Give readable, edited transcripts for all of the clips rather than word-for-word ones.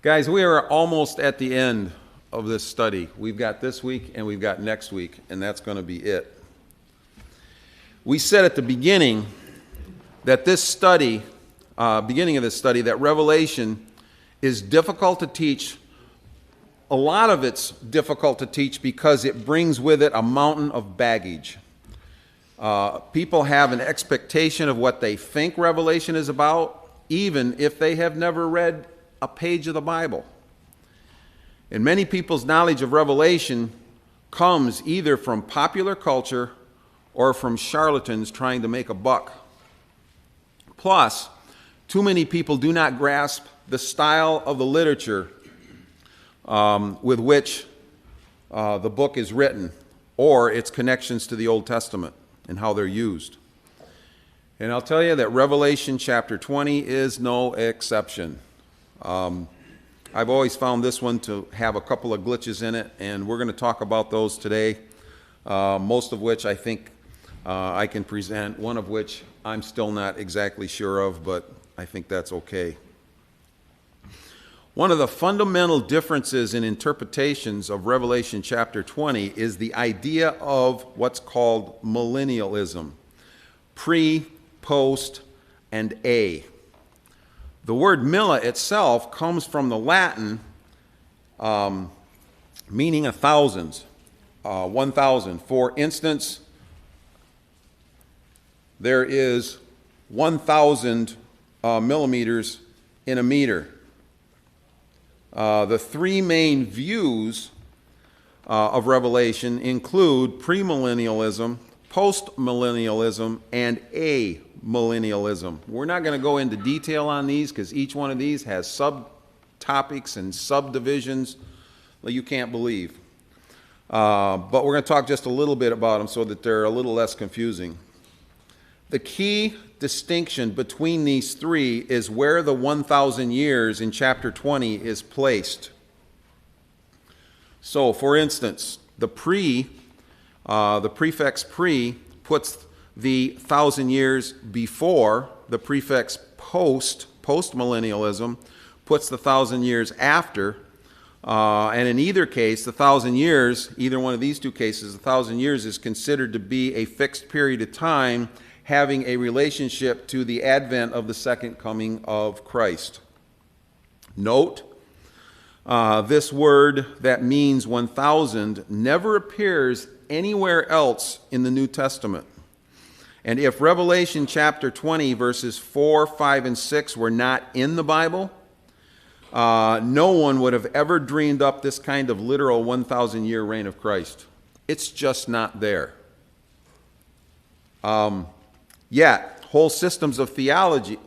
Guys, we are almost at the end of this study. We've got this week and we've got next week, and that's going to be it. We said at the beginning that this study, that Revelation is difficult to teach. A lot of it's difficult to teach because it brings with it a mountain of baggage. People have an expectation of what they think Revelation is about, even if they have never read a page of the Bible. And many people's knowledge of Revelation comes either from popular culture or from charlatans trying to make a buck. Plus, too many people do not grasp the style of the literature with which the book is written, or its connections to the Old Testament and how they're used. And I'll tell you that Revelation chapter 20 is no exception. I've always found this one to have a couple of glitches in it, and we're going to talk about those today, most of which I think I can present, one of which I'm still not exactly sure of, but I think that's okay. One of the fundamental differences in interpretations of Revelation chapter 20 is the idea of what's called millennialism, pre, post, and a. The word milla itself comes from the Latin meaning 1,000. For instance, there is 1,000 millimeters in a meter. The three main views of Revelation include premillennialism, postmillennialism, and amillennialism. We're not going to go into detail on these because each one of these has subtopics and subdivisions that you can't believe. But we're going to talk just a little bit about them so that they're a little less confusing. The key distinction between these three is where the 1,000 years in chapter 20 is placed. So, for instance, the prefix pre puts the 1,000 years before. The prefix postmillennialism, puts the 1,000 years after. And in either case, the 1,000 years, either one of these two cases, the 1,000 years is considered to be a fixed period of time having a relationship to the advent of the second coming of Christ. Note, this word that means 1,000 never appears anywhere else in the New Testament. And if Revelation chapter 20, verses 4, 5, and 6 were not in the Bible, no one would have ever dreamed up this kind of literal 1,000-year reign of Christ. It's just not there. Yet, whole systems of theology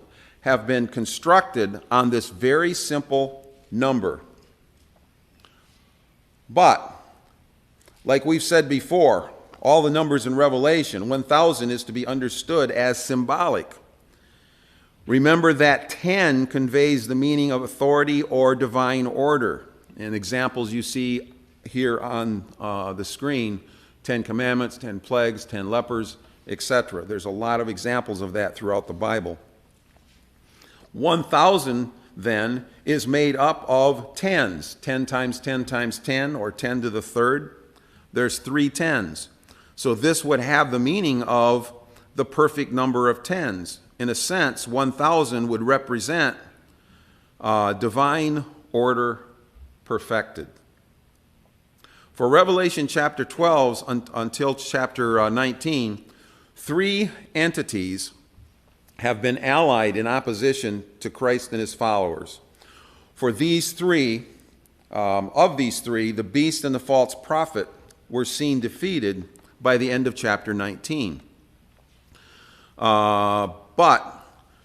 have been constructed on this very simple number. But, like we've said before, all the numbers in Revelation, 1,000 is to be understood as symbolic. Remember that 10 conveys the meaning of authority or divine order. And examples you see here on the screen, 10 commandments, 10 plagues, 10 lepers, etc. There's a lot of examples of that throughout the Bible. 1,000 then is made up of tens, 10 times 10 times 10, or 10 to the third. There's 3 tens. So this would have the meaning of the perfect number of tens. In a sense, 1,000 would represent divine order perfected. For Revelation chapter 12 until chapter 19, 3 entities have been allied in opposition to Christ and his followers. For these three, the beast and the false prophet were seen defeated by the end of chapter 19. But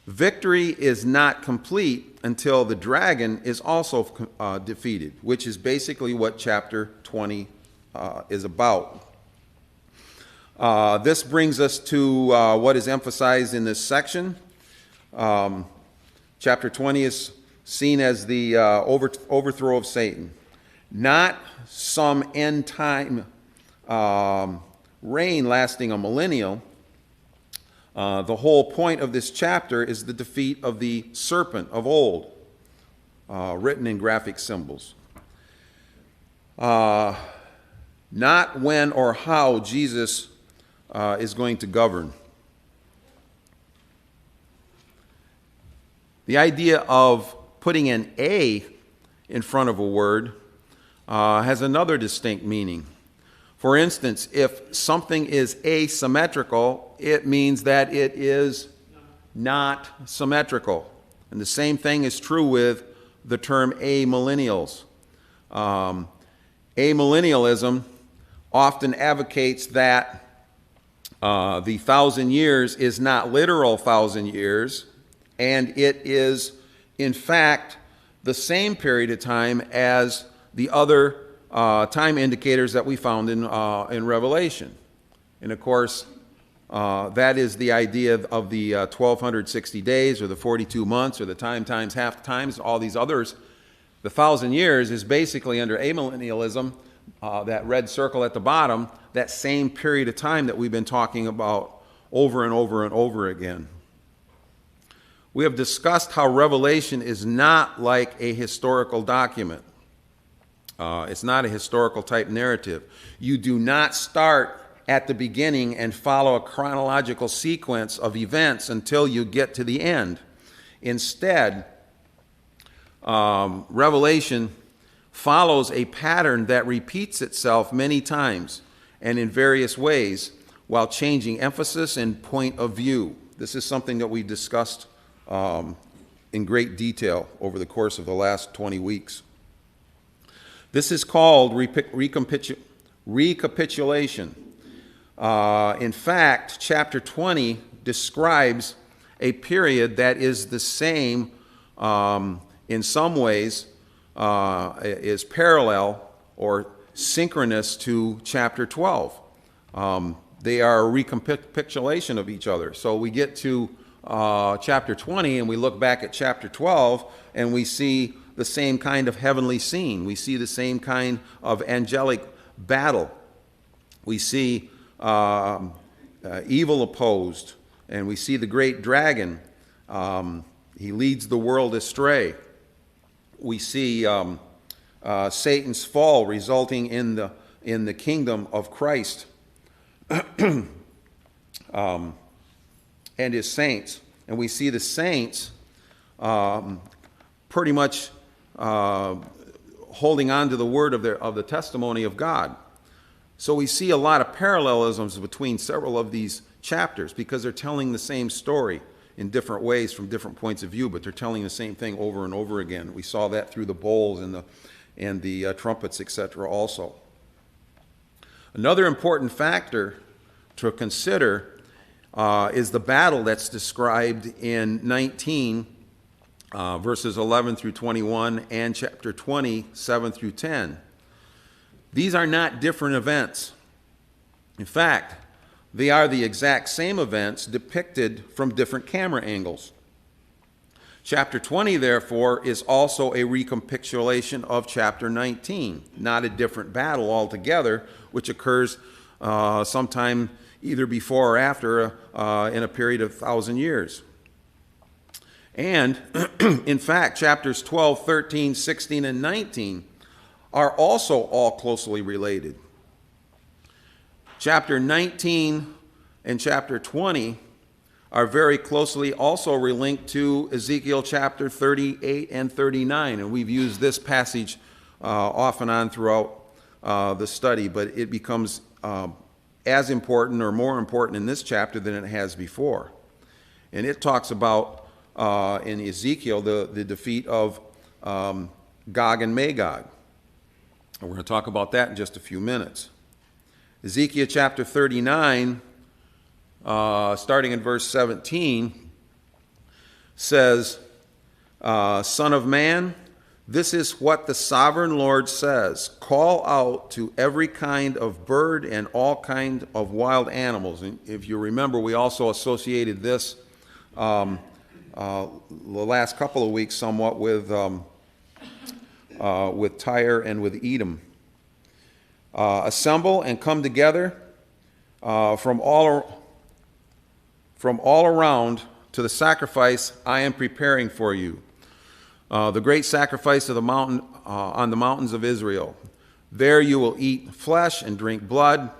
victory is not complete until the dragon is also defeated, which is basically what chapter 20 is about. This brings us to what is emphasized in this section. Chapter 20 is seen as the overthrow of Satan, not some end time reign lasting a millennial. The whole point of this chapter is the defeat of the serpent of old. written in graphic symbols. Not when or how Jesus is going to govern. The idea of putting an A in front of a word has another distinct meaning. For instance, if something is asymmetrical, it means that it is not symmetrical. And the same thing is true with the term amillennials. Amillennialism often advocates that the 1,000 years is not literal 1,000 years, and it is, in fact, the same period of time as the other time indicators that we found in Revelation. And of course, that is the idea of the 1,260 days, or the 42 months, or the time times half times, all these others. The 1,000 years is basically, under amillennialism, that red circle at the bottom, that same period of time that we've been talking about over and over and over again. We have discussed how Revelation is not like a historical document. It's not a historical type narrative. You do not start at the beginning and follow a chronological sequence of events until you get to the end. Instead, Revelation follows a pattern that repeats itself many times and in various ways while changing emphasis and point of view. This is something that we discussed in great detail over the course of the last 20 weeks. This is called recapitulation. In fact, chapter 20 describes a period that is the same, in some ways, is parallel or synchronous to chapter 12. They are a recapitulation of each other. So we get to chapter 20 and we look back at chapter 12 and we see the same kind of heavenly scene. We see the same kind of angelic battle. We see evil opposed, and we see the great dragon. He leads the world astray. We see Satan's fall resulting in the kingdom of Christ and his saints. And we see the saints pretty much holding on to the word of the testimony of God. So we see a lot of parallelisms between several of these chapters because they're telling the same story in different ways from different points of view, but they're telling the same thing over and over again. We saw that through the bowls and the trumpets, etc. also. Another important factor to consider is the battle that's described in 19 verses 11 through 21 and chapter 20, 7 through 10. These are not different events. In fact, they are the exact same events depicted from different camera angles. Chapter 20, therefore, is also a recapitulation of chapter 19, not a different battle altogether, which occurs sometime either before or after in a period of 1,000 years. And, in fact, chapters 12, 13, 16, and 19 are also all closely related. Chapter 19 and chapter 20 are very closely also linked to Ezekiel chapter 38 and 39, and we've used this passage off and on throughout the study, but it becomes as important or more important in this chapter than it has before. And it talks about, in Ezekiel, the defeat of Gog and Magog. And we're going to talk about that in just a few minutes. Ezekiel chapter 39, starting in verse 17, says, Son of man, this is what the sovereign Lord says. Call out to every kind of bird and all kind of wild animals. And if you remember, we also associated this the last couple of weeks somewhat with Tyre and with Edom. Assemble and come together from all around to the sacrifice I am preparing for you. The great sacrifice of the mountain on the mountains of Israel. There you will eat flesh and drink blood.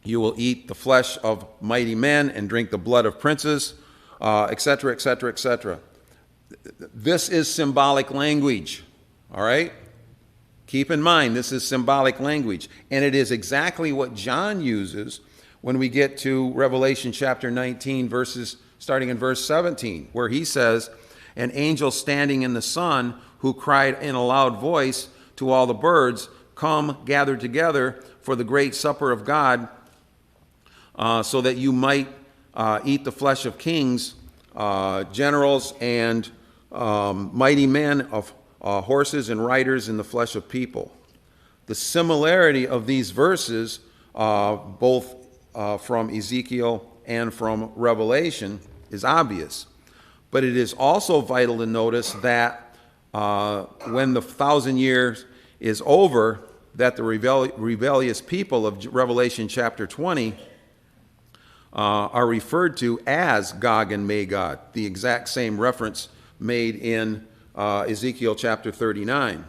You will eat the flesh of mighty men and drink the blood of princes, etc., etc., etc. This is symbolic language, all right? Keep in mind, this is symbolic language, and it is exactly what John uses when we get to Revelation chapter 19, starting in verse 17, where he says, an angel standing in the sun who cried in a loud voice to all the birds, come, gather together for the great supper of God, so that you might eat the flesh of kings, generals, and mighty men, of horses and riders, in the flesh of people. The similarity of these verses, both from Ezekiel and from Revelation, is obvious. But it is also vital to notice that when the 1,000 years is over, that the rebellious people of Revelation chapter 20 are referred to as Gog and Magog, the exact same reference made in Ezekiel chapter 39.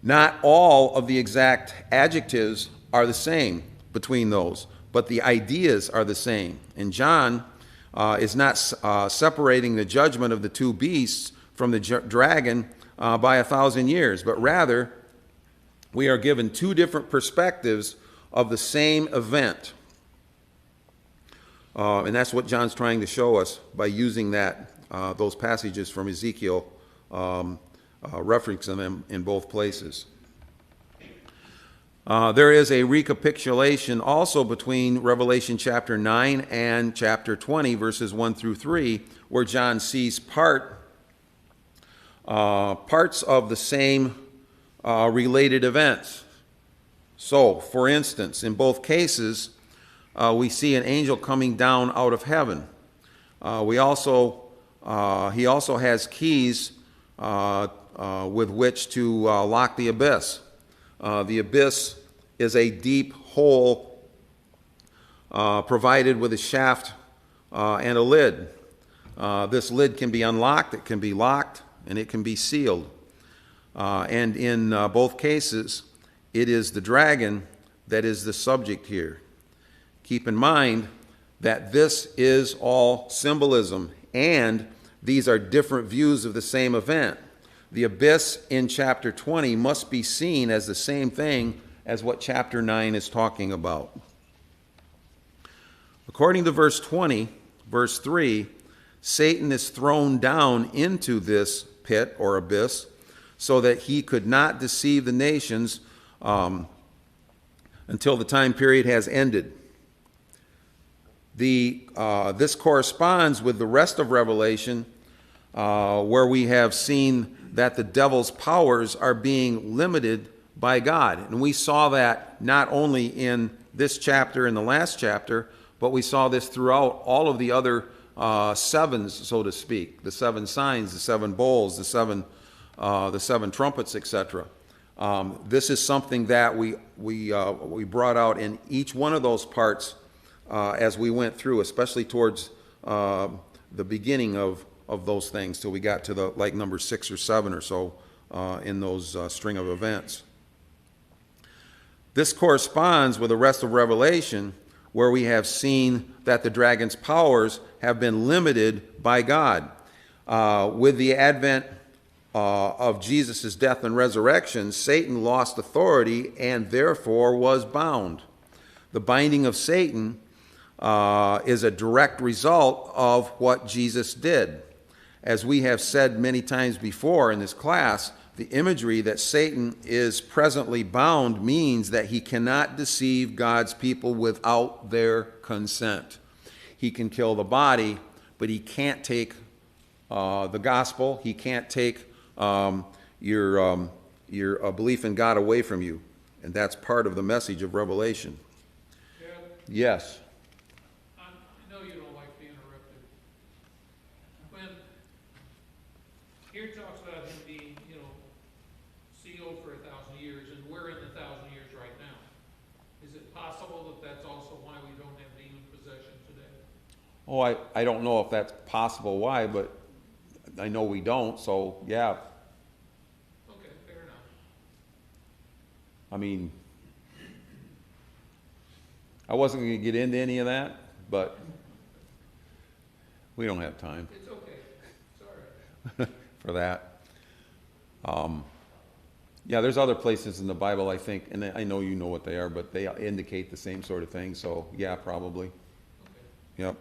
Not all of the exact adjectives are the same between those, but the ideas are the same. And John is not separating the judgment of the two beasts from the dragon by 1,000 years, but rather we are given two different perspectives of the same event. And that's what John's trying to show us by using those passages from Ezekiel, referencing them in both places. There is a recapitulation also between Revelation chapter 9 and chapter 20, verses 1 through 3, where John sees parts of the same related events. So, for instance, in both cases, we see an angel coming down out of heaven. He also has keys with which to lock the abyss. The abyss is a deep hole provided with a shaft and a lid. This lid can be unlocked, it can be locked, and it can be sealed. And in both cases, it is the dragon that is the subject here. Keep in mind that this is all symbolism, and these are different views of the same event. The abyss in chapter 20 must be seen as the same thing as what chapter 9 is talking about. According to verse 20, verse 3, Satan is thrown down into this pit or abyss so that he could not deceive the nations until the time period has ended. This corresponds with the rest of Revelation, where we have seen that the devil's powers are being limited by God. And we saw that not only in this chapter and the last chapter, but we saw this throughout all of the other sevens, so to speak, the seven signs, the seven bowls, the seven trumpets, etc. This is something that we brought out in each one of those parts as we went through, especially towards the beginning of those things, till we got to the number 6 or 7 or so in those string of events. This corresponds with the rest of Revelation, where we have seen that the dragon's powers have been limited by God. With the advent of Jesus' death and resurrection, Satan lost authority and therefore was bound. The binding of Satan is a direct result of what Jesus did. As we have said many times before in this class, the imagery that Satan is presently bound means that he cannot deceive God's people without their consent. He can kill the body, but he can't take the gospel. He can't take your belief in God away from you. And that's part of the message of Revelation. Dad, Yes. I know you don't like being interrupted. When here it talks about him being, sealed for 1,000 years, and we're in the 1,000 years right now. Is it possible that that's also why we don't have demon possession today? Oh, I don't know if that's possible why, but I know we don't, so yeah. Okay, fair enough. I mean, I wasn't going to get into any of that, but we don't have time It's okay. It's all right. for that. Yeah, there's other places in the Bible, I think, and I know you know what they are, but they indicate the same sort of thing, so yeah, probably. Okay. Yep.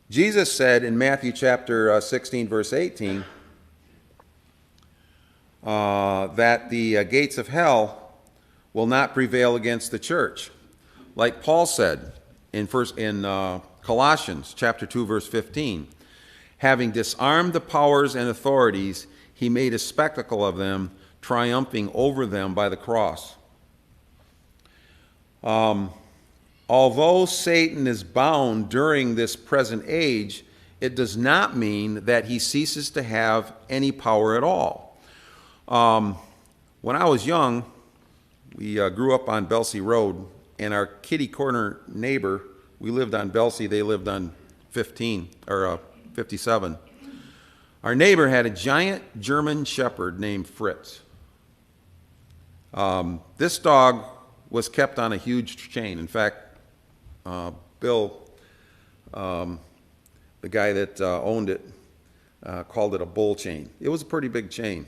Jesus said in Matthew chapter 16, verse 18, that the gates of hell will not prevail against the church. Like Paul said in Colossians chapter 2, verse 15, having disarmed the powers and authorities, he made a spectacle of them, triumphing over them by the cross. Although Satan is bound during this present age, it does not mean that he ceases to have any power at all. When I was young, we grew up on Belsey Road, and our kitty corner neighbor, we lived on Belsey, they lived on 57. Our neighbor had a giant German shepherd named Fritz. This dog was kept on a huge chain. In fact, Bill, the guy that owned it, called it a bull chain. It was a pretty big chain.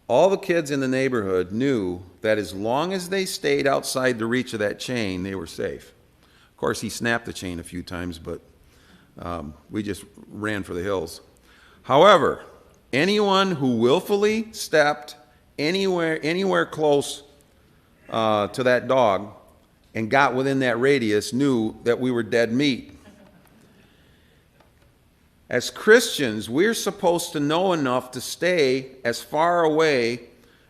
All the kids in the neighborhood knew that as long as they stayed outside the reach of that chain, they were safe. Of course, he snapped the chain a few times, but we just ran for the hills. However, anyone who willfully stepped anywhere close to that dog and got within that radius knew that we were dead meat. As Christians, we're supposed to know enough to stay as far away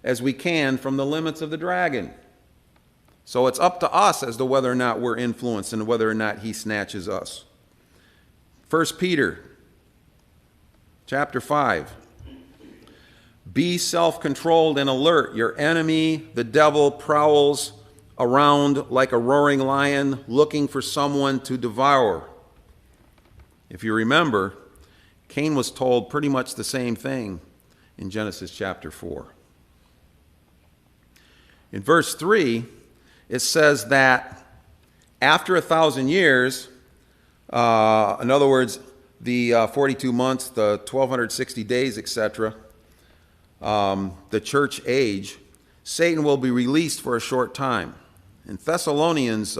as we can from the limits of the dragon. So it's up to us as to whether or not we're influenced and whether or not he snatches us. 1 Peter chapter 5. Be self-controlled and alert. Your enemy, the devil, prowls around like a roaring lion looking for someone to devour. If you remember, Cain was told pretty much the same thing in Genesis chapter 4. In verse 3, it says that after 1,000 years, in other words, the 42 months, the 1,260 days, etc., the church age, Satan will be released for a short time. In 2 Thessalonians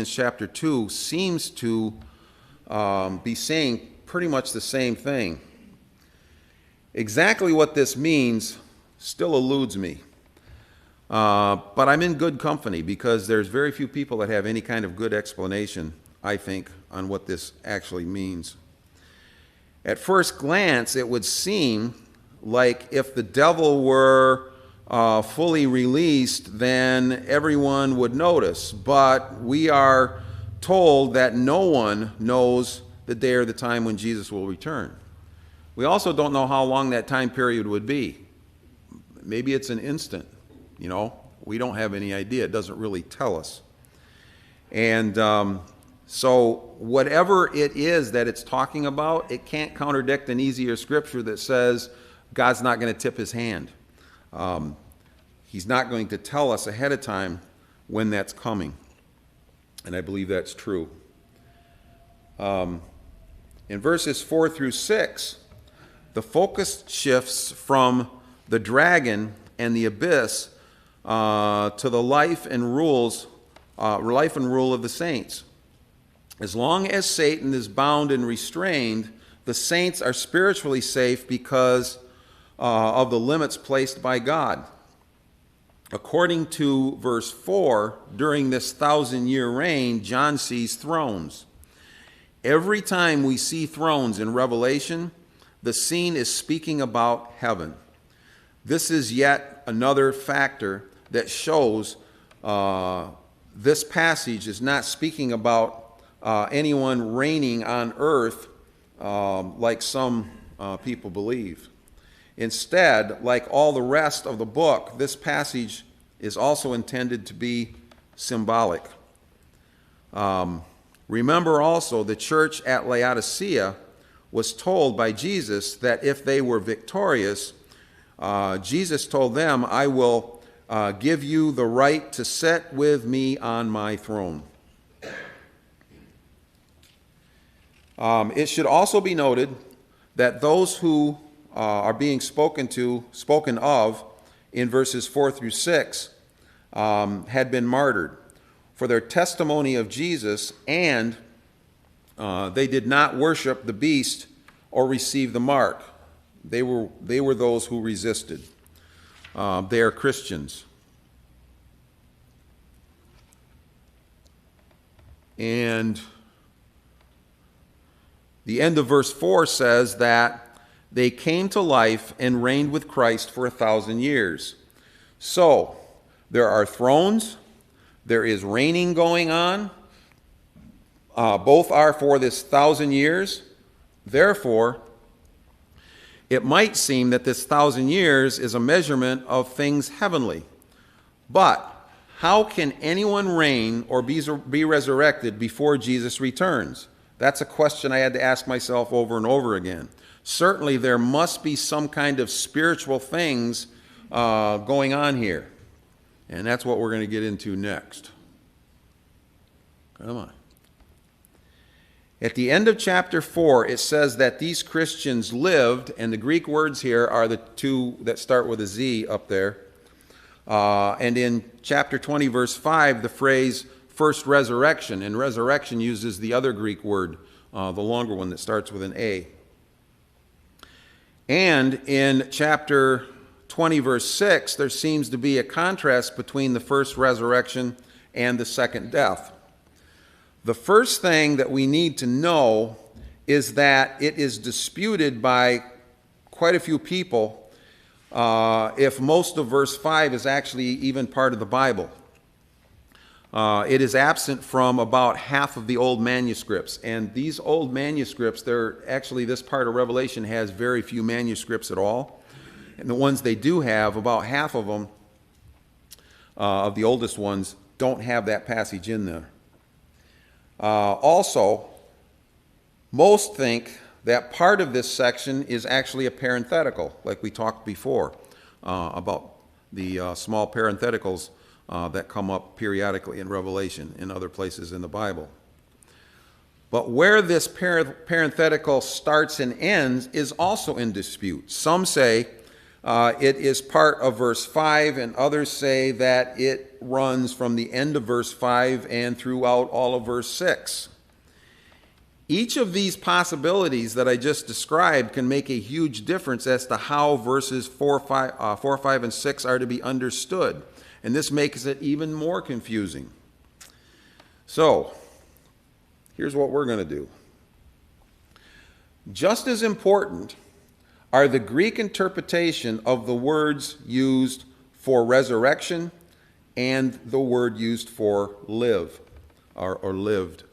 chapter 2 seems to be saying pretty much the same thing. Exactly what this means still eludes me. But I'm in good company because there's very few people that have any kind of good explanation, I think, on what this actually means. At first glance, it would seem like if the devil were fully released, then everyone would notice. But we are told that no one knows the day or the time when Jesus will return. We also don't know how long that time period would be. Maybe it's an instant, We don't have any idea. It doesn't really tell us. And so whatever it is that it's talking about, it can't contradict an easier scripture that says God's not going to tip his hand. He's not going to tell us ahead of time when that's coming. And I believe that's true. In verses 4 through 6, the focus shifts from the dragon and the abyss to the life and rule of the saints. As long as Satan is bound and restrained, the saints are spiritually safe because of the limits placed by God. According to verse 4, during this 1,000-year reign, John sees thrones. Every time we see thrones in Revelation, the scene is speaking about heaven. This is yet another factor that shows this passage is not speaking about anyone reigning on earth like some people believe. Instead, like all the rest of the book, this passage is also intended to be symbolic. Remember also the church at Laodicea was told by Jesus that if they were victorious, Jesus told them, I will give you the right to sit with me on my throne. It should also be noted that those who are being spoken of in verses 4 through 6 had been martyred for their testimony of Jesus, and they did not worship the beast or receive the mark. They were those who resisted. They are Christians. And the end of verse 4 says that they came to life and reigned with Christ for 1,000 years. So, there are thrones, there is reigning going on. Both are for this 1,000 years. Therefore, it might seem that this 1,000 years is a measurement of things heavenly. But how can anyone reign or be resurrected before Jesus returns? That's a question I had to ask myself over and over again. Certainly there must be some kind of spiritual things going on here. And that's what we're going to get into next. Come on. At the end of chapter 4, it says that these Christians lived, and the Greek words here are the two that start with a Z up there. And in chapter 20, verse 5, the phrase first resurrection, and resurrection uses the other Greek word, the longer one that starts with an A. And in chapter 20, verse 6, there seems to be a contrast between the first resurrection and the second death. The first thing that we need to know is that it is disputed by quite a few people if most of verse 5 is actually even part of the Bible. It is absent from about half of the old manuscripts. And these old manuscripts, this part of Revelation has very few manuscripts at all. And the ones they do have, about half of them, of the oldest ones, don't have that passage in there. Also, most think that part of this section is actually a parenthetical, like we talked before about the small parentheticals that come up periodically in Revelation and other places in the Bible. But where this parenthetical starts and ends is also in dispute. Some say it is part of verse 5, and others say that it runs from the end of verse 5 and throughout all of verse 6. Each of these possibilities that I just described can make a huge difference as to how verses 4, 5, and 6 are to be understood. And this makes it even more confusing. So, here's what we're going to do. Just as important are the Greek interpretation of the words used for resurrection and the word used for live or lived.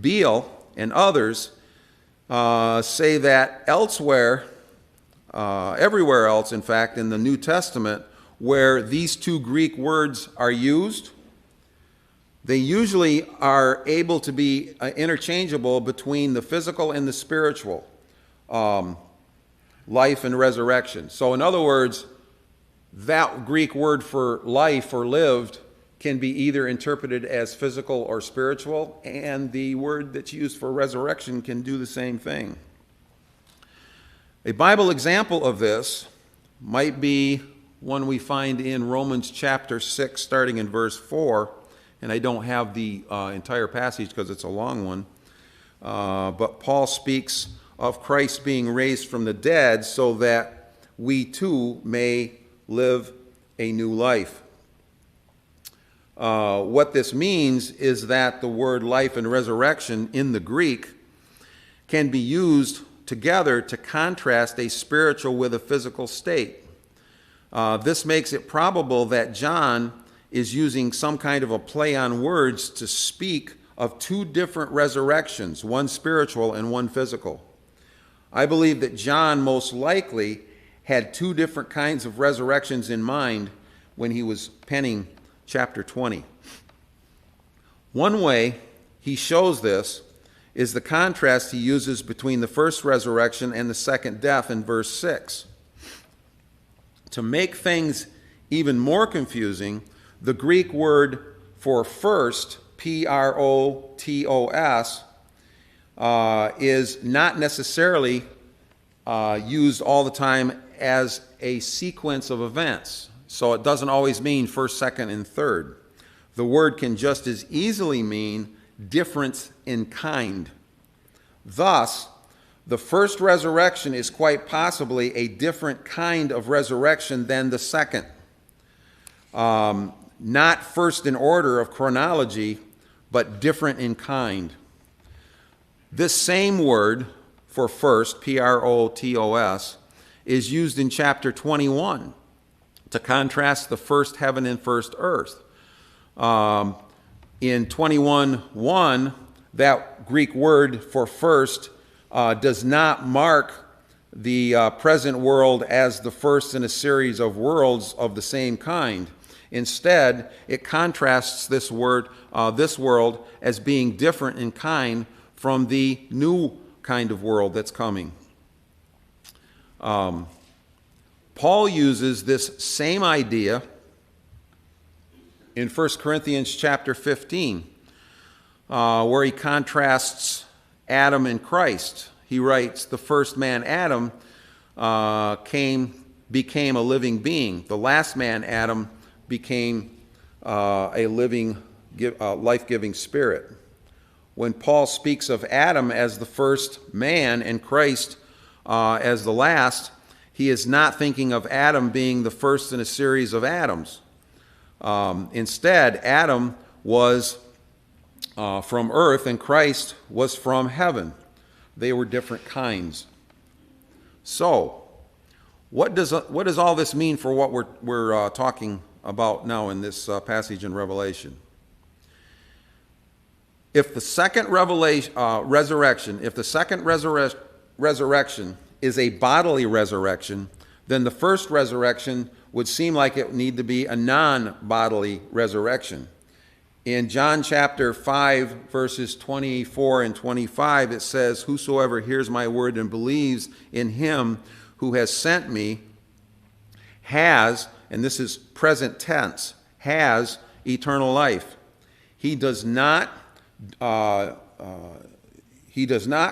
Beale and others say that elsewhere, everywhere else, in fact, in the New Testament, where these two Greek words are used, they usually are able to be interchangeable between the physical and the spiritual. Life and resurrection. So in other words, that Greek word for life or lived can be either interpreted as physical or spiritual, and the word that's used for resurrection can do the same thing. A Bible example of this might be one we find in Romans chapter 6, starting in verse 4, and I don't have the entire passage because it's a long one, but Paul speaks of Christ being raised from the dead so that we too may live a new life. What this means is that the word life and resurrection in the Greek can be used together to contrast a spiritual with a physical state. This makes it probable that John is using some kind of a play on words to speak of two different resurrections, one spiritual and one physical. I believe that John most likely had two different kinds of resurrections in mind when he was penning chapter 20. One way he shows this is the contrast he uses between the first resurrection and the second death in verse 6. To make things even more confusing, the Greek word for first, P-R-O-T-O-S, is not necessarily used all the time as a sequence of events. So it doesn't always mean first, second, and third. The word can just as easily mean difference in kind. Thus, the first resurrection is quite possibly a different kind of resurrection than the second. Not first in order of chronology, but different in kind. This same word for first, P-R-O-T-O-S, is used in chapter 21 to contrast the first heaven and first earth. In 21:1, that Greek word for first does not mark the present world as the first in a series of worlds of the same kind. Instead, it contrasts this world as being different in kind from the new kind of world that's coming. Paul uses this same idea in 1 Corinthians chapter 15, where he contrasts Adam and Christ. He writes, the first man, Adam, became a living being. The last man, Adam, became a living, life-giving spirit. When Paul speaks of Adam as the first man and Christ as the last, he is not thinking of Adam being the first in a series of Adams. Instead, Adam was from earth and Christ was from heaven. They were different kinds. So, what does all this mean for what we're talking about now in this passage in Revelation? If the second resurrection is a bodily resurrection, then the first resurrection would seem like it would need to be a non-bodily resurrection. In John chapter 5, verses 24 and 25, it says, whosoever hears my word and believes in him who has sent me has, and this is present tense, has eternal life. He does not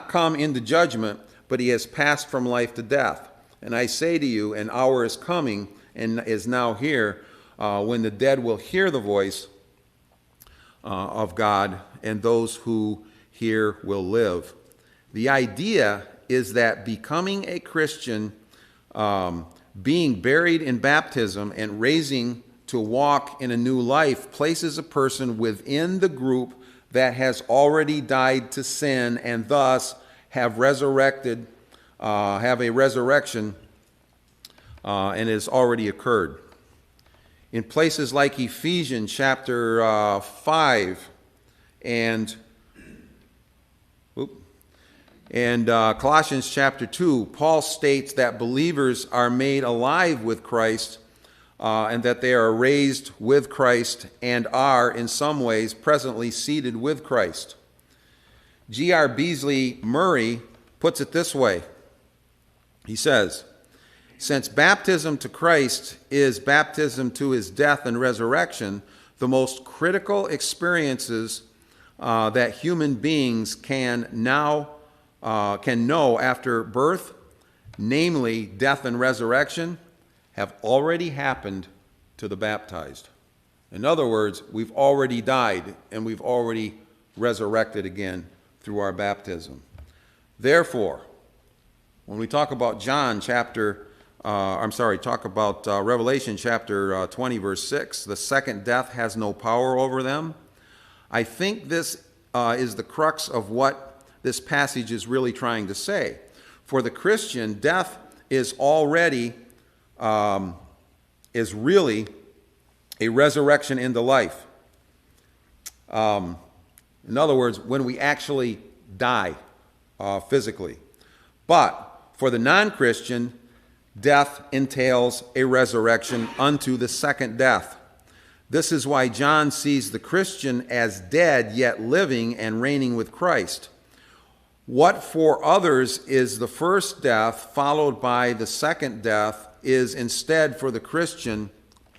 come into judgment, but he has passed from life to death. And I say to you, an hour is coming and is now here when the dead will hear the voice of God, and those who hear will live. The idea is that becoming a Christian, being buried in baptism, and raising to walk in a new life places a person within the group that has already died to sin and thus have a resurrection, and it has already occurred. In places like Ephesians chapter 5 and Colossians chapter 2, Paul states that believers are made alive with Christ and that they are raised with Christ and are, in some ways, presently seated with Christ. G.R. Beasley Murray puts it this way. He says, since baptism to Christ is baptism to his death and resurrection, the most critical experiences that human beings can know after birth, namely death and resurrection, have already happened to the baptized. In other words, we've already died and we've already resurrected again through our baptism. Therefore, when we talk about Revelation chapter 20, verse 6, the second death has no power over them. I think this is the crux of what this passage is really trying to say. For the Christian, death is really a resurrection into life. In other words, when we actually die physically. But for the non-Christian, death entails a resurrection unto the second death. This is why John sees the Christian as dead yet living and reigning with Christ. What for others is the first death followed by the second death is instead for the Christian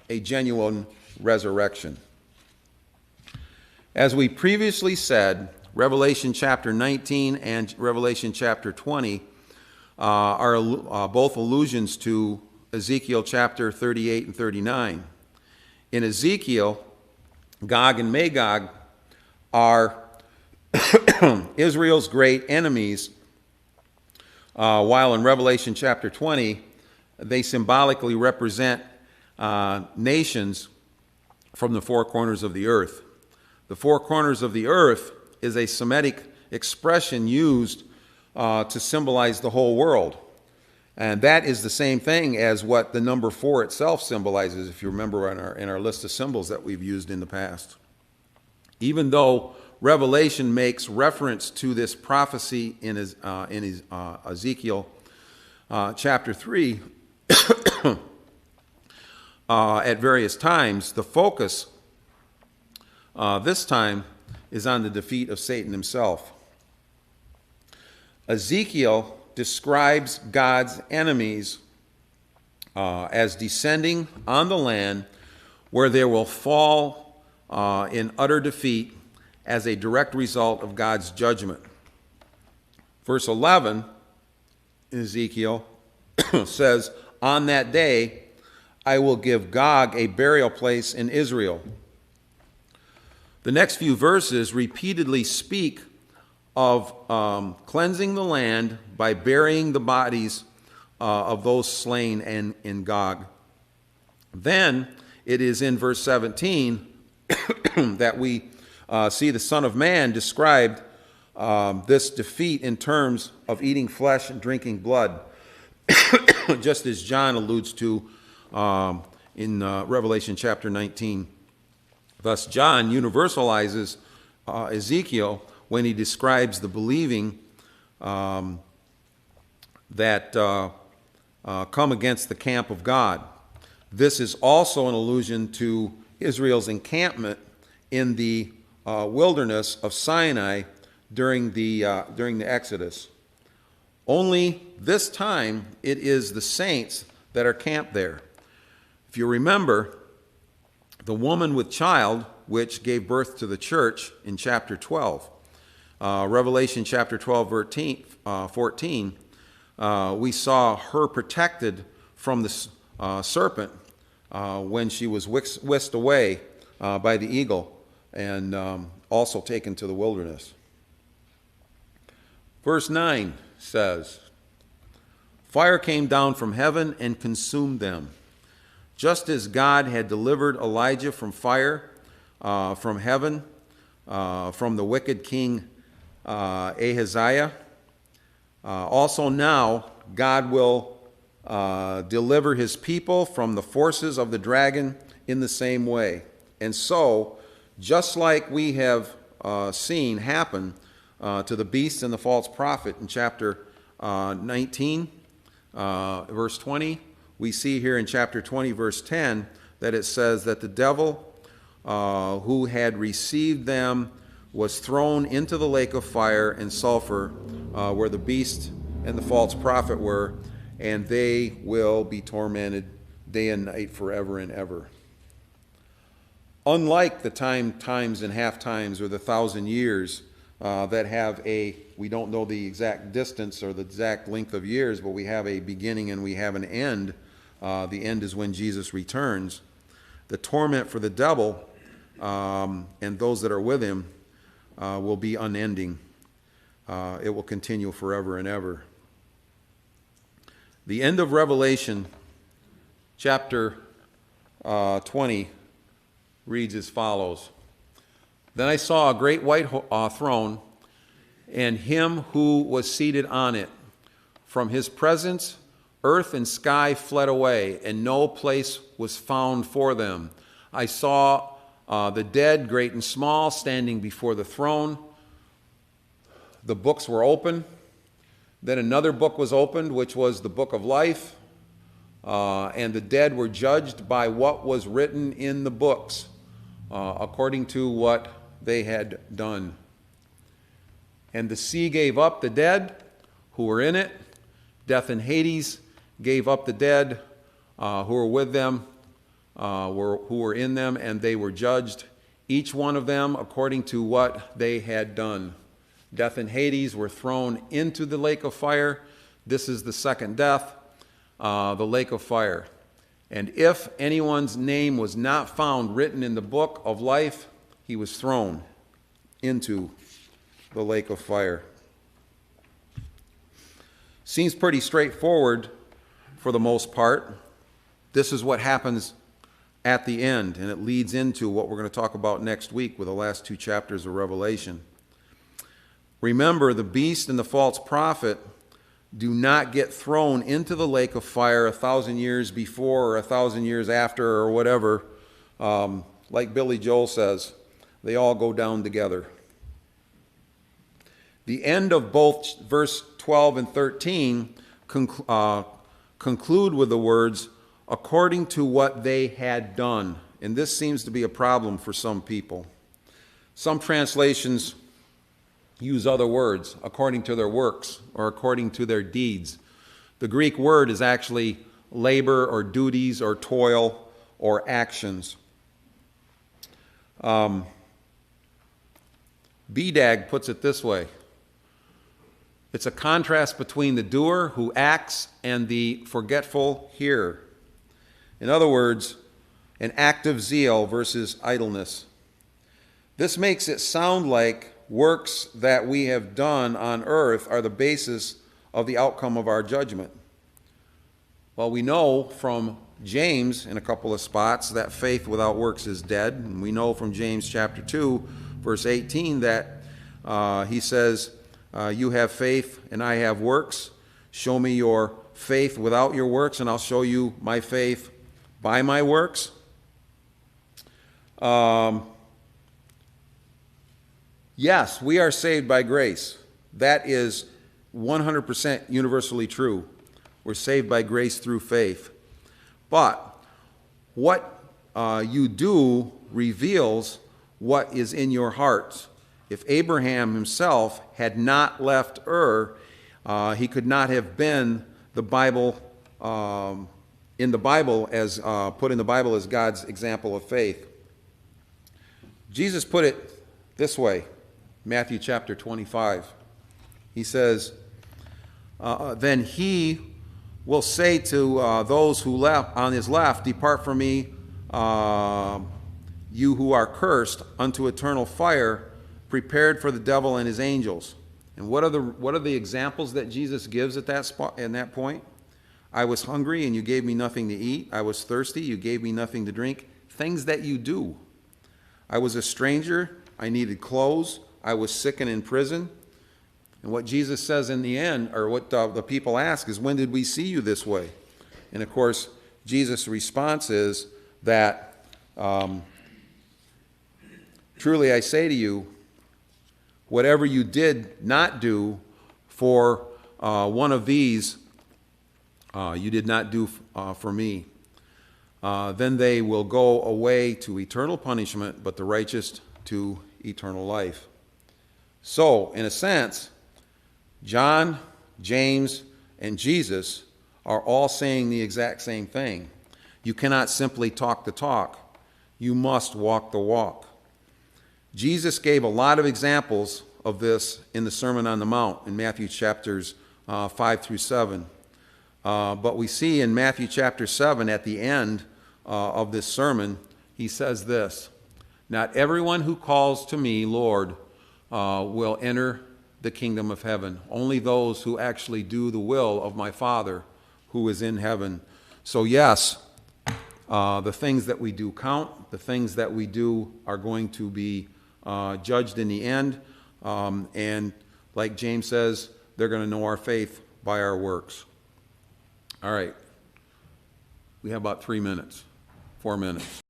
a genuine resurrection. As we previously said, Revelation chapter 19 and Revelation chapter 20 are both allusions to Ezekiel chapter 38 and 39. In Ezekiel, Gog and Magog are Israel's great enemies, while in Revelation chapter 20, they symbolically represent nations from the four corners of the earth. The four corners of the earth is a Semitic expression used to symbolize the whole world. And that is the same thing as what the number 4 itself symbolizes, if you remember in our list of symbols that we've used in the past. Even though Revelation makes reference to this prophecy in Ezekiel chapter 3 at various times, the focus this time is on the defeat of Satan himself. Ezekiel describes God's enemies as descending on the land where they will fall in utter defeat as a direct result of God's judgment. Verse 11 in Ezekiel says, "On that day I will give Gog a burial place in Israel." The next few verses repeatedly speak of cleansing the land by burying the bodies of those slain in Gog. Then it is in verse 17 that we see the Son of Man described this defeat in terms of eating flesh and drinking blood, just as John alludes to in Revelation chapter 19. Thus, John universalizes Ezekiel when he describes the believing that come against the camp of God. This is also an allusion to Israel's encampment in the wilderness of Sinai during the Exodus. Only this time it is the saints that are camped there. If you remember, the woman with child, which gave birth to the church in chapter 12, Revelation chapter 12, 14, we saw her protected from the serpent when she was whisked away by the eagle and also taken to the wilderness. Verse 9 says, "Fire came down from heaven and consumed them. Just as God had delivered Elijah from fire from heaven, from the wicked king Ahaziah, also now God will deliver his people from the forces of the dragon in the same way." And so, just like we have seen happen to the beast and the false prophet in chapter 19, verse 20, we see here in chapter 20, verse 10, that it says that the devil who had received them was thrown into the lake of fire and sulfur where the beast and the false prophet were, and they will be tormented day and night forever and ever. Unlike the times and half times or the 1,000 years that have we don't know the exact distance or the exact length of years, but we have a beginning and we have an end. The end is when Jesus returns. The torment for the devil and those that are with him will be unending. It will continue forever and ever. The end of Revelation chapter 20 reads as follows. "Then I saw a great white throne, and him who was seated on it. From his presence, earth and sky fled away, and no place was found for them. I saw the dead, great and small, standing before the throne. The books were open. Then another book was opened, which was the book of life, and the dead were judged by what was written in the books according to what they had done. And the sea gave up the dead who were in it. Death and Hades gave up the dead who were with them, who were in them, and they were judged, each one of them according to what they had done. Death and Hades were thrown into the lake of fire. This is the second death, the lake of fire. And if anyone's name was not found written in the book of life, he was thrown into the lake of fire. Seems pretty straightforward for the most part. This is what happens at the end, and it leads into what we're going to talk about next week with the last 2 chapters of Revelation. Remember, the beast and the false prophet do not get thrown into the lake of fire 1,000 years before or 1,000 years after or whatever. Like Billy Joel says, they all go down together. The end of both verse 12 and 13 conclude with the words, according to what they had done. And this seems to be a problem for some people. Some translations use other words, according to their works or according to their deeds. The Greek word is actually labor or duties or toil or actions. BDAG puts it this way. It's a contrast between the doer who acts and the forgetful hearer. In other words, an active zeal versus idleness. This makes it sound like works that we have done on earth are the basis of the outcome of our judgment. Well, we know from James in a couple of spots that faith without works is dead. And we know from James chapter 2, verse 18 that he says, you have faith and I have works. Show me your faith without your works and I'll show you my faith by my works. Yes, we are saved by grace. That is 100% universally true. We're saved by grace through faith. But what you do reveals what is in your heart. If Abraham himself had not left Ur, he could not have been the Bible in the Bible as put in the Bible as God's example of faith. Jesus put it this way, Matthew chapter 25. He says, then he will say to those who left on his left, depart from me, you who are cursed, unto eternal fire, prepared for the devil and his angels. And what are the examples that Jesus gives at that spot, in that point? I was hungry and you gave me nothing to eat. I was thirsty, you gave me nothing to drink. Things that you do. I was a stranger, I needed clothes, I was sick and in prison. And what Jesus says in the end, or what the people ask, is, when did we see you this way? And of course, Jesus' response is that, truly I say to you, whatever you did not do for one of these, you did not do for me. Then they will go away to eternal punishment, but the righteous to eternal life. So, in a sense, John, James, and Jesus are all saying the exact same thing. You cannot simply talk the talk. You must walk the walk. Jesus gave a lot of examples of this in the Sermon on the Mount in Matthew chapters 5 through 7. But we see in Matthew chapter 7 at the end of this sermon, he says this, not everyone who calls to me, Lord, will enter the kingdom of heaven. Only those who actually do the will of my Father who is in heaven. So yes, the things that we do count. The things that we do are going to be judged in the end. And like James says, they're going to know our faith by our works. All right. We have about 3 minutes, 4 minutes.